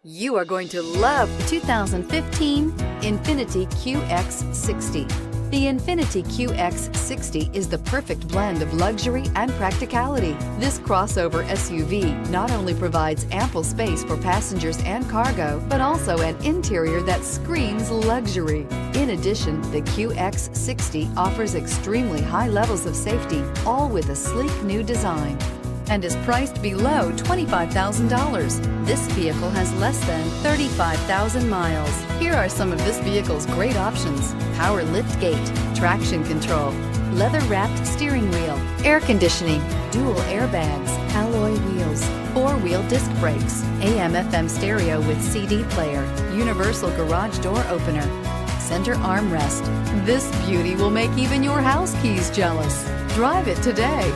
You are going to love the 2015 Infiniti QX60. The Infiniti QX60 is the perfect blend of luxury and practicality. This crossover SUV not only provides ample space for passengers and cargo, but also an interior that screams luxury. In addition, the QX60 offers extremely high levels of safety, all with a sleek new design, and is priced below $25,000. This vehicle has less than 35,000 miles. Here are some of this vehicle's great options: power lift gate, traction control, leather-wrapped steering wheel, air conditioning, dual airbags, alloy wheels, four-wheel disc brakes, AM/FM stereo with CD player, universal garage door opener, center armrest. This beauty will make even your house keys jealous. Drive it today.